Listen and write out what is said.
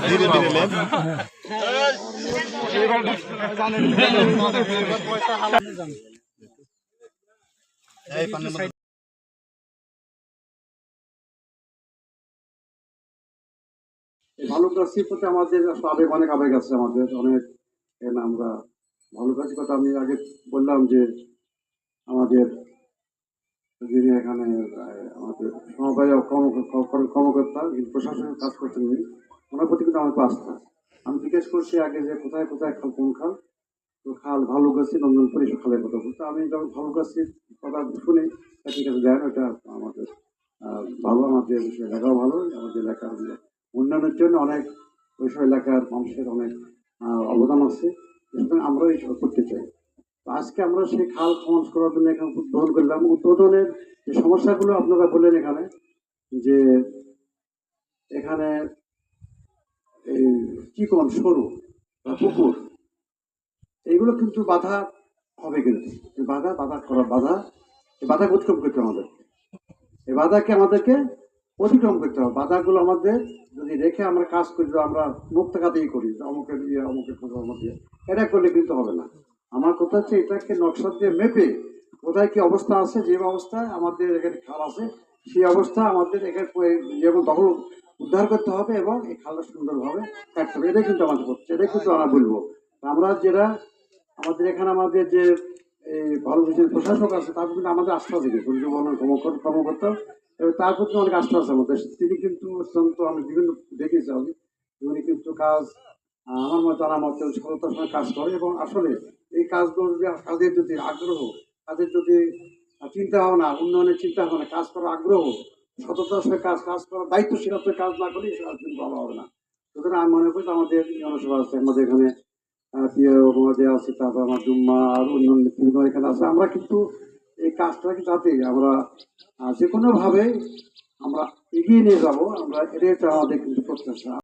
ধীরে ধীরে লেন ভালুকাশির প্রতি আমাদের আবেগ অনেক আবেগ আছে, আমাদের অনেক। আমরা ভালুকাশির কথা আমি আগে বললাম যে আমাদের যিনি এখানে আমাদের সমবায় কর্মকর্তা প্রশাসনের কাজ করছেন উনি, ওনার প্রতি কিন্তু আমার আস্থা। আমি জিজ্ঞেস করছি আগে যে কোথায় কোথায় খাল, কোন খাল? তো খাল ভালুকাশি নন্দনপুর এইসব খালের কথা বলতো। আমি যখন ভালুকাশির কথা শুনি ঠিক আছে দেন, ওটা আমাদের ভালো, আমাদের এলাকাও ভালো, আমাদের এলাকার উন্নয়নের জন্য অনেক ওইসব এলাকার মানুষের অনেক অবদান আছে, সুতরাং আমরা এইসব করতে চাই। আজকে আমরা সেই খাল খনন করার জন্য এখানে উদ্বোধন করলাম। উদ্বোধনের যে সমস্যাগুলো আপনারা বললেন এখানে, যে এখানে এই চিকন সরু পুকুর, এইগুলো কিন্তু বাধা হবে, কিন্তু বাধা অতিক্রম করতে আমাদের, এই বাধাকে আমাদেরকে অতিক্রম করতে হবে। বাধাগুলো আমাদের যদি রেখে আমরা কাজ করি, আমরা মুখ টাকাতেই করি, অমুকের মধ্যে, এটা করলে কিন্তু হবে না। আমার কথা হচ্ছে এটাকে নকশা দিয়ে মেপে কোথায় কি অবস্থা আছে, যে অবস্থায় আমাদের এখানে খাল আছে সেই অবস্থা আমাদের এখানে যেমন দখল উদ্ধার করতে হবে এবং এই খালটা সুন্দরভাবে কাটতে হবে। এটাই কিন্তু আমাদের করছে, এটাই কিন্তু আমরা বলবো। আমরা যেটা আমাদের এখানে আমাদের যে এই ভালো যে প্রশাসক আছে তার কিন্তু আমাদের আস্থা থেকে কর্মকর্তা, তার প্রতি অনেক আস্থা আছে আমাদের। তিনি কিন্তু অত্যন্ত, আমি বিভিন্ন দেখেছি আমি, উনি কিন্তু কাজ আমার মতো জানার মতো সততার সঙ্গে কাজ করে। এবং আসলে এই কাজগুলো যদি কাজের যদি আগ্রহ, কাজের যদি চিন্তা ভাবনা, উন্নয়নের চিন্তা ভাবনা, কাজ করার আগ্রহ, সততার সঙ্গে কাজ করার দায়িত্বশীলতার কাজ না করলে কিন্তু ভালো হবে না। সুতরাং আমি মনে করি আমাদের জনসভা আছে, আমাদের এখানে আমাদের আছে, তারপর আমার জুম্মা আর অন্যান্য এখানে আছে। আমরা কিন্তু এই কাজটাকে যাতে আমরা যে কোনো ভাবে আমরা এগিয়ে নিয়ে যাবো, আমরা এটাই আমাদের কিন্তু প্রত্যাশা।